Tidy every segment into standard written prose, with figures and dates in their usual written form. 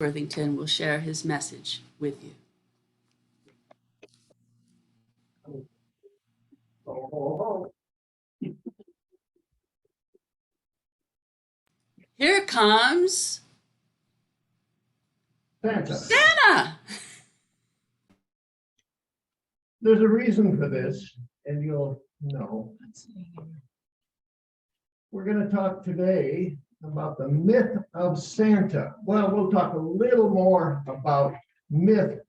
Worthington will share his message with you. Here comes Santa. There's a reason for this, and you'll know. We're going to talk today about the myth of Santa. Well, we'll talk a little more about myth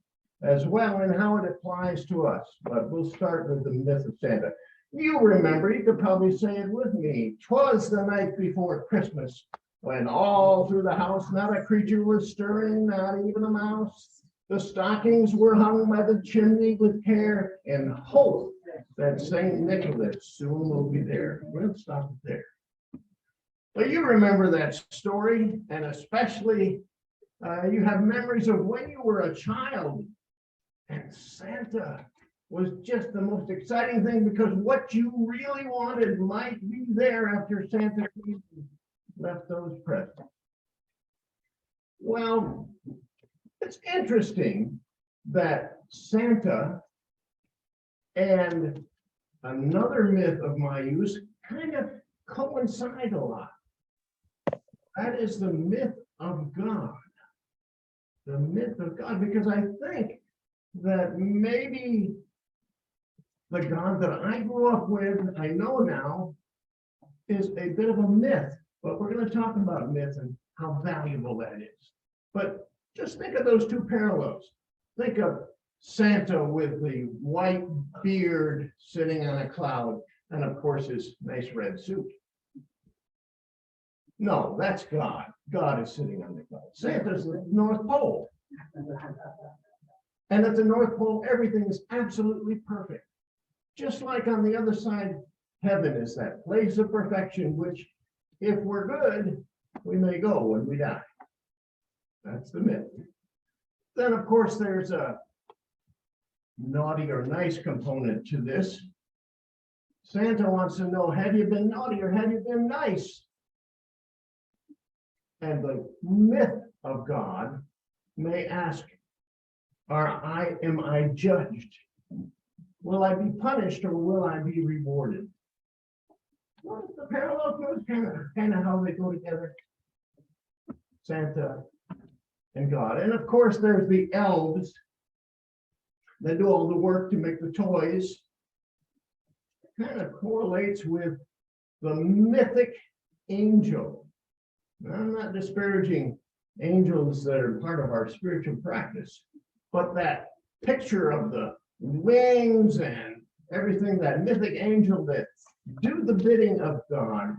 as well and how it applies to us, but we'll start with the myth of Santa. You remember, you could probably say it with me. 'Twas the night before Christmas, when all through the house not a creature was stirring, not even a mouse. The stockings were hung by the chimney with care, and hope that St. Nicholas soon will be there. We'll stop it there. But you remember that story, and especially you have memories of when you were a child, and Santa was just the most exciting thing because what you really wanted might be there after Santa left those presents. Well, it's interesting that Santa and another myth of my youth kind of coincide a lot. That is the myth of God. The myth of God, because I think that maybe the God that I grew up with, I know now, is a bit of a myth. But we're going to talk about myth and how valuable that is. But just think of those two parallels. Think of Santa with the white beard sitting on a cloud, and of course his nice red suit. No, that's God. God is sitting on the cloud. Santa's the North Pole. And at the North Pole, everything is absolutely perfect. Just like on the other side, heaven is that place of perfection, which, if we're good, we may go when we die. That's the myth. Then, of course, there's a naughty or nice component to this. Santa wants to know, have you been naughty or have you been nice? And the myth of God may ask, am I judged? Will I be punished or will I be rewarded? Well, the parallel goes kind of how they go together. Santa and God. And of course, there's the elves that do all the work to make the toys. It kind of correlates with the mythic angel. Now, I'm not disparaging angels that are part of our spiritual practice, but that picture of the wings and everything, that mythic angel that do the bidding of God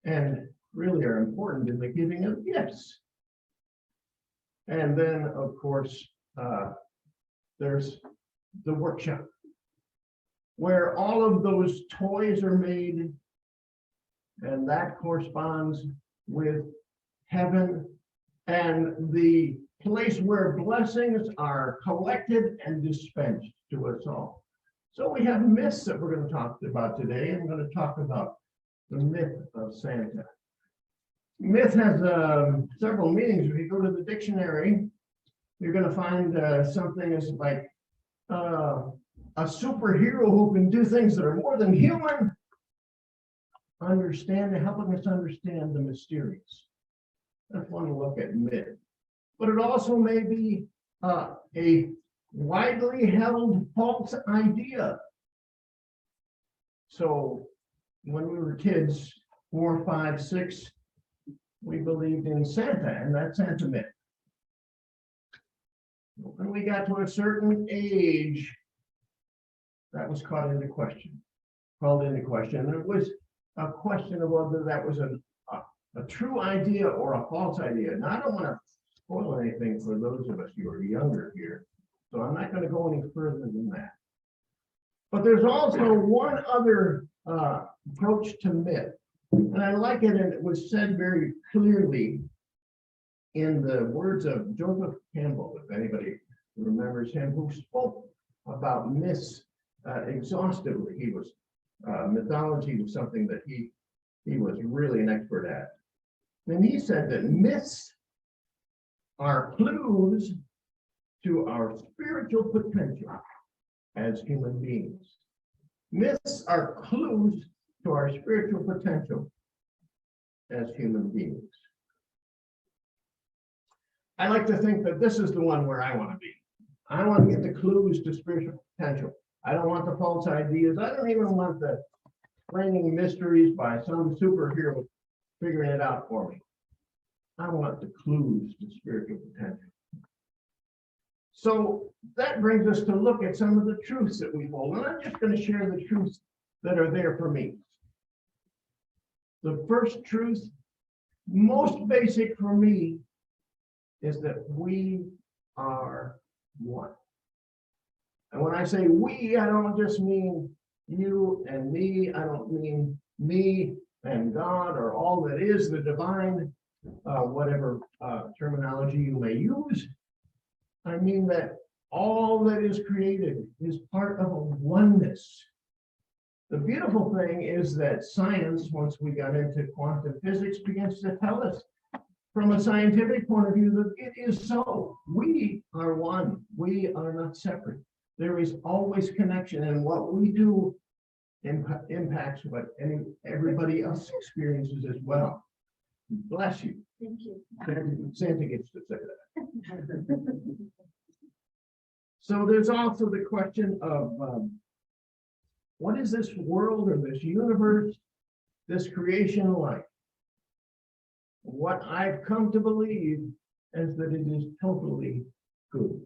and really are important in the giving of gifts. And then, of course, there's the workshop where all of those toys are made, and that corresponds with heaven and the place where blessings are collected and dispensed to us all. So we have myths that we're going to talk about today. I'm going to talk about the myth of Santa. Myth has several meanings. If you go to the dictionary, you're going to find something that's like a superhero who can do things that are more than human, helping us understand the mysterious. That's one look at myth. But it also may be a widely held false idea. So when we were kids, 4, 5, 6, we believed in Santa and that Santa myth. When we got to a certain age, that was called into question. And it was a question of whether that was a true idea or a false idea. Now, I don't want to spoil anything for those of us who are younger here, so I'm not going to go any further than that. But there's also one other approach to myth, and I like it, and it was said very clearly in the words of Joseph Campbell, if anybody remembers him, who spoke about myths exhaustively. He was mythology was something that he was really an expert at. And he said that myths are clues to our spiritual potential as human beings. Myths are clues to our spiritual potential as human beings. I like to think that this is the one where I want to be. I want to get the clues to spiritual potential. I don't want the false ideas. I don't even want the explaining mysteries by some superhero figuring it out for me. I want the clues to spiritual potential. So that brings us to look at some of the truths that we hold. And I'm just going to share the truths that are there for me. The first truth, most basic for me, is that we are one. And when I say we, I don't just mean you and me. I don't mean me and God or all that is the divine, whatever terminology you may use. I mean that all that is created is part of a oneness. The beautiful thing is that science, once we got into quantum physics, begins to tell us from a scientific point of view that it is so. We are one. We are not separate. There is always connection, and what we do impacts what everybody else experiences as well. Bless you. Thank you. Santa gets to say that. So there's also the question of what is this world or this universe, this creation like? What I've come to believe is that it is totally good.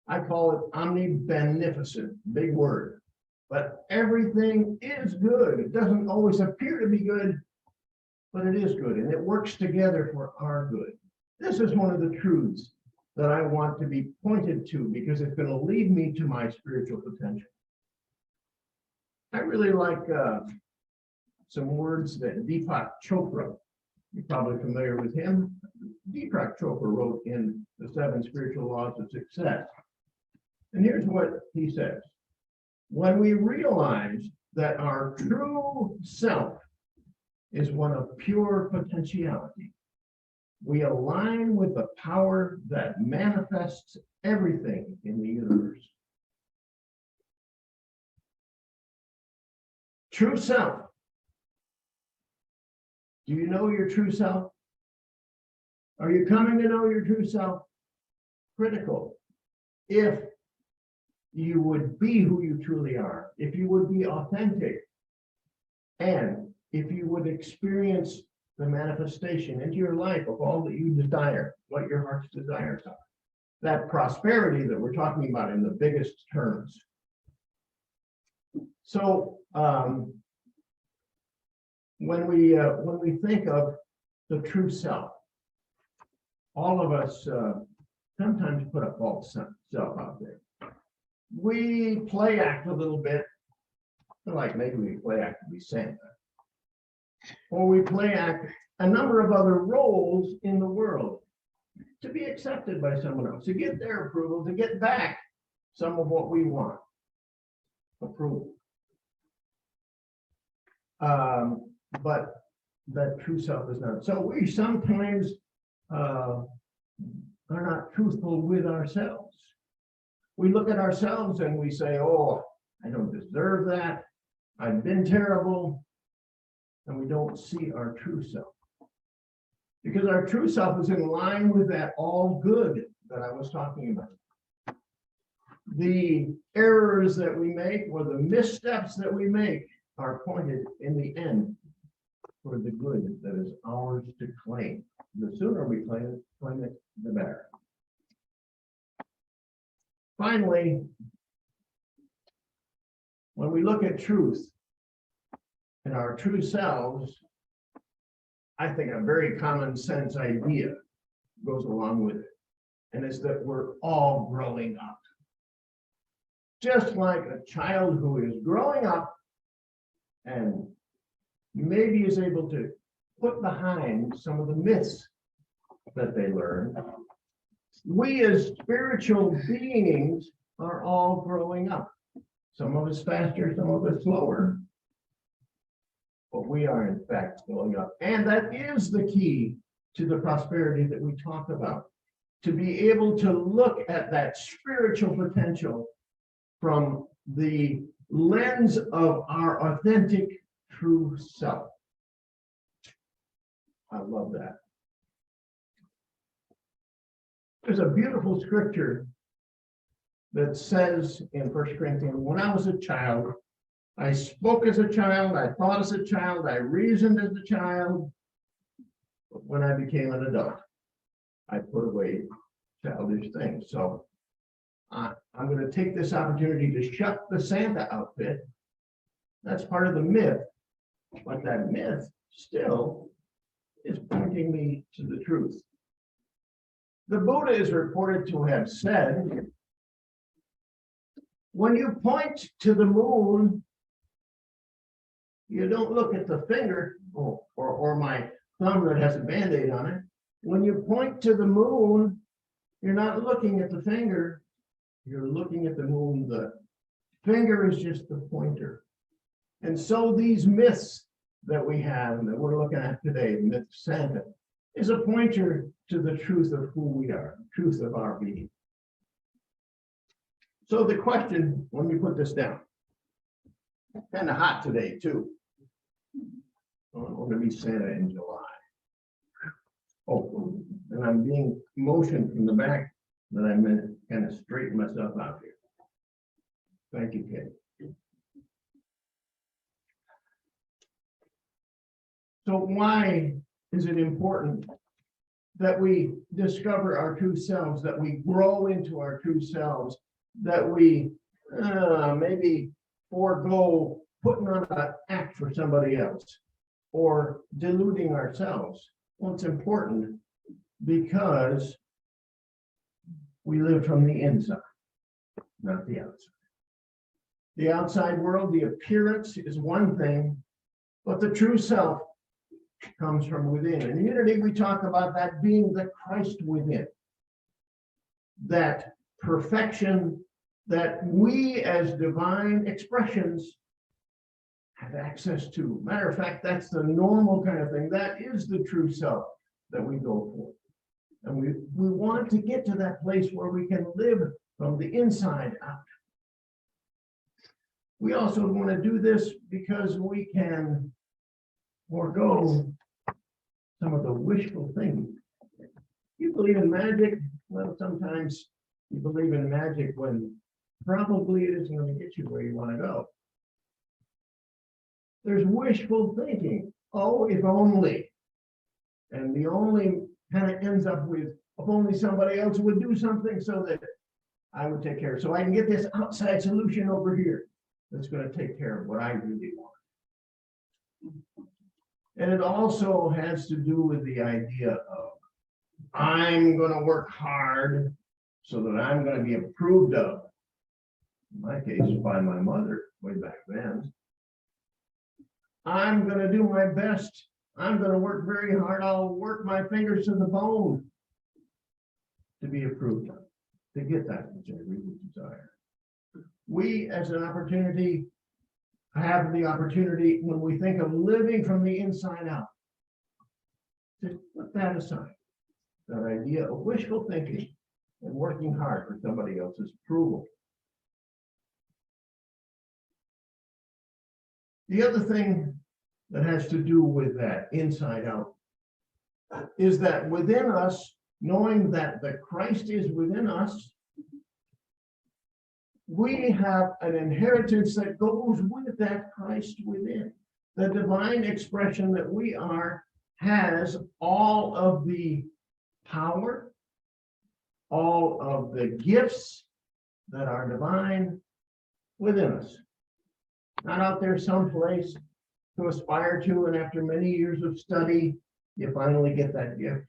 I call it omnibeneficent, big word, but everything is good. It doesn't always appear to be good, but it is good, and it works together for our good. This is one of the truths that I want to be pointed to because it's going to lead me to my spiritual potential. I really like some words that Deepak Chopra, you're probably familiar with him. Deepak Chopra wrote in The 7 Spiritual Laws of Success. And here's what he says. When we realize that our true self is one of pure potentiality, we align with the power that manifests everything in the universe. True self. Do you know your true self? Are you coming to know your true self? Critical. If you would be who you truly are, if you would be authentic, and if you would experience the manifestation into your life of all that you desire, what your heart's desires are. That prosperity that we're talking about in the biggest terms. So when we think of the true self, all of us sometimes put a false self out there. We play act a little bit, like maybe we play act to be Santa, or we play act a number of other roles in the world to be accepted by someone else, to get their approval, to get back some of what we want, approval. But that true self is not. So we sometimes are not truthful with ourselves. We look at ourselves and we say, oh, I don't deserve that. I've been terrible. And we don't see our true self. Because our true self is in line with that all good that I was talking about. The errors that we make or the missteps that we make are pointed in the end for the good that is ours to claim. The sooner we claim it, the better. Finally, when we look at truth and our true selves, I think a very common sense idea goes along with it. And it's that we're all growing up. Just like a child who is growing up and maybe is able to put behind some of the myths that they learn, we as spiritual beings are all growing up. Some of us faster, some of us slower. But we are in fact growing up. And that is the key to the prosperity that we talk about, to be able to look at that spiritual potential from the lens of our authentic true self. I love that. There's a beautiful scripture that says in 1 Corinthians, when I was a child, I spoke as a child, I thought as a child, I reasoned as a child, but when I became an adult, I put away childish things. So I'm going to take this opportunity to shut the Santa outfit. That's part of the myth, but that myth still is pointing me to the truth. The Buddha is reported to have said, when you point to the moon, you don't look at the finger or my thumb that has a Band-Aid on it. When you point to the moon, you're not looking at the finger, you're looking at the moon. The finger is just the pointer. And so these myths that we have and that we're looking at today, the myth of Santa, is a pointer to the truth of who we are, truth of our being. So the question, let me put this down. Kind of hot today too. I'm going to be Santa in July. Oh, and I'm being motioned from the back that I meant to kind of straighten myself out here. Thank you, Kate. So why is it important that we discover our true selves, that we grow into our true selves, that we maybe forego putting on an act for somebody else or deluding ourselves? Well, it's important because we live from the inside, not the outside. The outside world, the appearance is one thing, but the true self comes from within. In unity, we talk about that being the Christ within, that perfection that we as divine expressions have access to. Matter of fact, that's the normal kind of thing. That is the true self that we go for. And we want to get to that place where we can live from the inside out. We also want to do this because we can forego some of the wishful thinking. You believe in magic? Well, sometimes you believe in magic when probably it isn't going to get you where you want to go. There's wishful thinking. Oh, if only. And the only kind of ends up with, if only somebody else would do something so that I would take care of. So I can get this outside solution over here that's going to take care of what I really want. And it also has to do with the idea of, I'm going to work hard so that I'm going to be approved of. In my case, by my mother way back then. I'm going to do my best. I'm going to work very hard. I'll work my fingers to the bone to be approved of, to get that which I really desire. We, as an opportunity, have the opportunity when we think of living from the inside out, to put that aside, that idea of wishful thinking and working hard for somebody else's approval. The other thing that has to do with that inside out is that within us, knowing that the Christ is within us, we have an inheritance that goes with that Christ within. The divine expression that we are has all of the power, all of the gifts that are divine within us. Not out there someplace to aspire to, and after many years of study, you finally get that gift.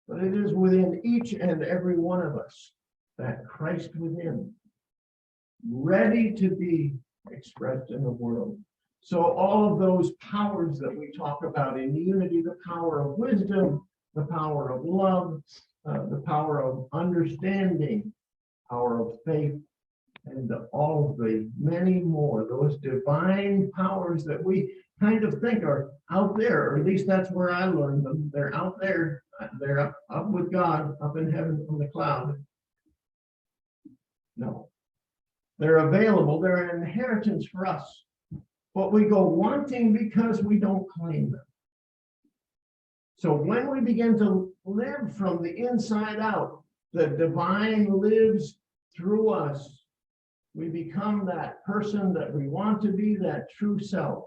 But it is within each and every one of us, that Christ within, ready to be expressed in the world. So all of those powers that we talk about in unity, the power of wisdom, the power of love, the power of understanding, power of faith, and all of the many more, those divine powers that we kind of think are out there, or at least that's where I learned them. They're out there, they're up with God, up in heaven on the cloud. No, they're available, they're an inheritance for us, but we go wanting because we don't claim them. So when we begin to live from the inside out, the divine lives through us. We become that person that we want to be, that true self.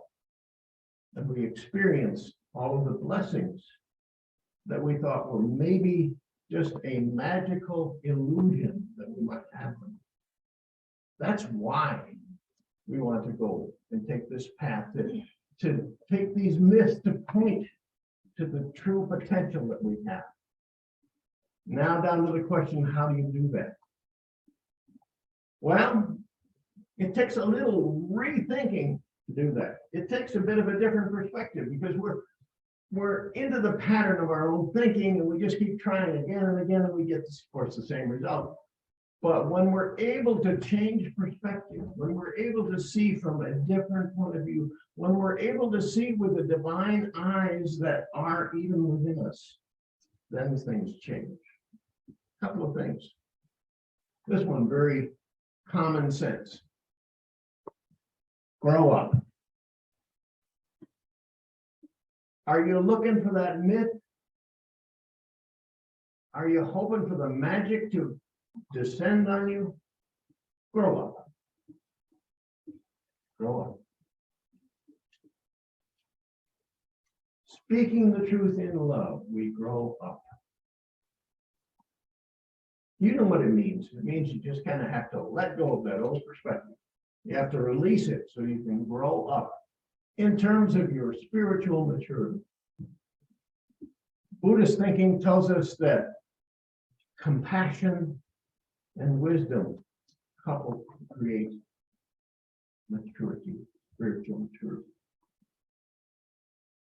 And we experience all of the blessings that we thought were maybe just a magical illusion that we might have them. That's why we want to go and take this path, to take these myths to point to the true potential that we have. Now down to the question, how do you do that? Well, it takes a little rethinking to do that. It takes a bit of a different perspective, because we're into the pattern of our own thinking, and we just keep trying again and again, and we get, of course, the same result. But when we're able to change perspective, when we're able to see from a different point of view, when we're able to see with the divine eyes that are even within us, then things change. A couple of things. This one, very common sense. Grow up. Are you looking for that myth? Are you hoping for the magic to descend on you? Grow up. Grow up. Speaking the truth in love, we grow up. You know what it means. It means you just kind of have to let go of that old perspective. You have to release it so you can grow up in terms of your spiritual maturity. Buddhist thinking tells us that compassion and wisdom coupled create maturity, spiritual maturity.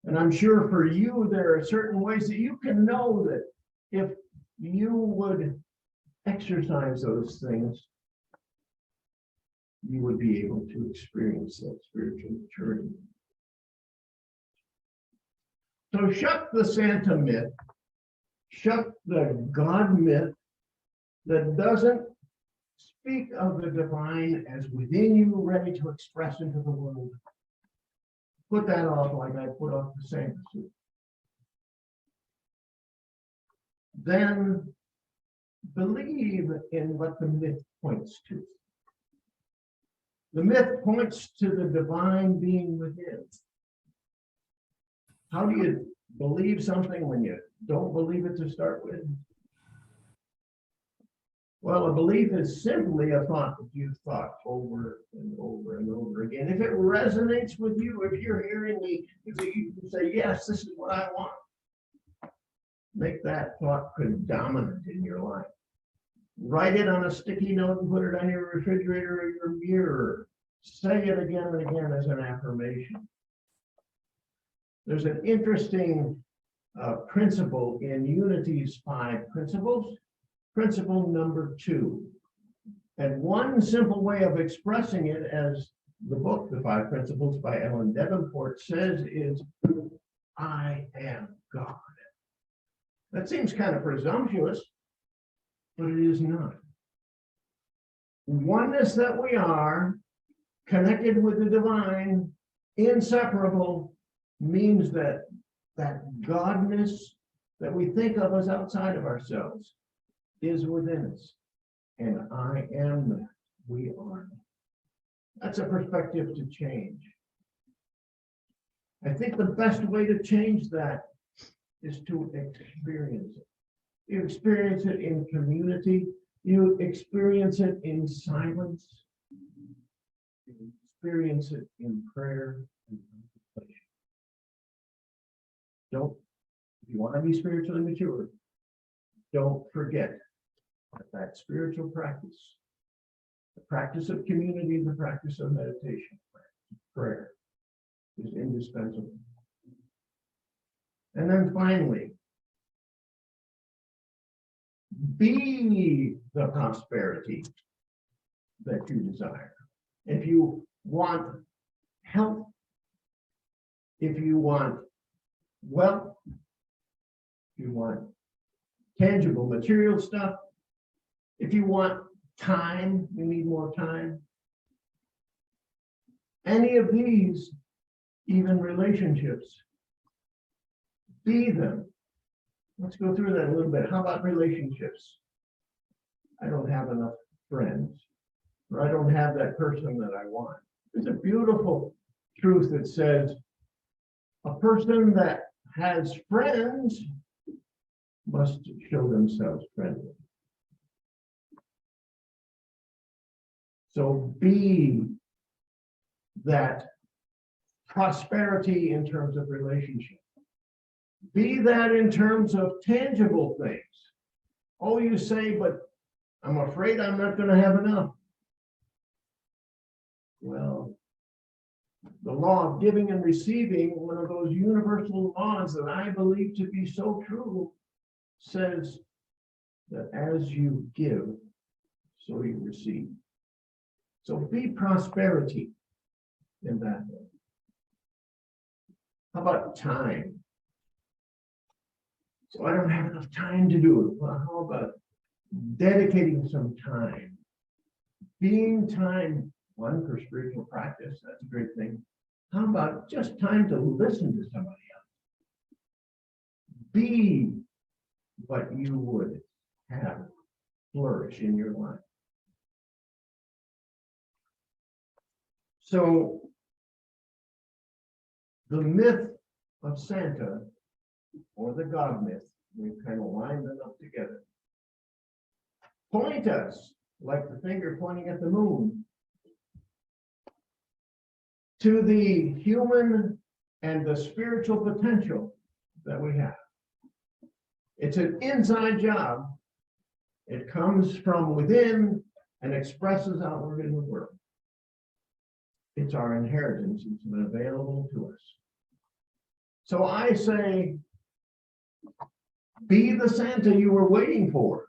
And I'm sure for you, there are certain ways that you can know that if you would exercise those things, you would be able to experience that spiritual maturity. So shut the Santa myth, shut the God myth that doesn't speak of the divine as within you, ready to express into the world. Put that off like I put off the Santa suit. Then believe in what the myth points to. The myth points to the divine being within. How do you believe something when you don't believe it to start with? Well, a belief is simply a thought that you've thought over and over and over again. If it resonates with you, if you're hearing me, if you can say, yes, this is what I want, make that thought predominant in your life. Write it on a sticky note and put it on your refrigerator or your mirror. Say it again and again as an affirmation. There's an interesting principle in Unity's 5 principles. Principle number 2. And one simple way of expressing it, as the book, The 5 Principles by Ellen Davenport says, is, I am God. That seems kind of presumptuous, but it is not. Oneness that we are, connected with the divine, inseparable, means that that godness that we think of as outside of ourselves is within us. And I am that. We are. That's a perspective to change. I think the best way to change that is to experience it. You experience it in community. You experience it in silence. You experience it in prayer and contemplation. If you want to be spiritually mature, don't forget that spiritual practice, the practice of community, the practice of meditation, prayer, is indispensable. And then finally, be the prosperity that you desire. If you want health, if you want wealth, if you want tangible material stuff, if you want time, you need more time. Any of these, even relationships, be them. Let's go through that a little bit. How about relationships? I don't have enough friends, or I don't have that person that I want. There's a beautiful truth that says a person that has friends must show themselves friendly. So be that prosperity in terms of relationship. Be that in terms of tangible things. Oh, you say, but I'm afraid I'm not going to have enough. Well, the law of giving and receiving, one of those universal laws that I believe to be so true, says that as you give, so you receive. So be prosperity in that way. How about time? So I don't have enough time to do it. Well, how about dedicating some time? Being time, one, for spiritual practice, that's a great thing. How about just time to listen to somebody else? Be what you would have flourish in your life. So the myth of Santa, or the God myth, we've kind of lined them up together, point us, like the finger pointing at the moon, to the human and the spiritual potential that we have. It's an inside job. It comes from within and expresses outward in the world. It's our inheritance. It's been available to us. So I say, be the Santa you were waiting for.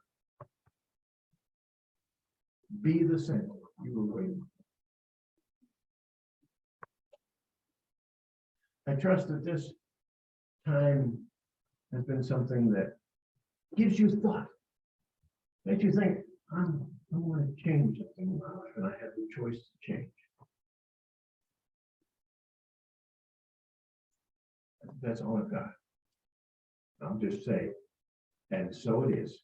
Be the Santa you were waiting for. I trust that this time has been something that gives you thought, makes you think, I want to change something in my life, and I have the choice to change. That's all I've got. I'll just say, and so it is.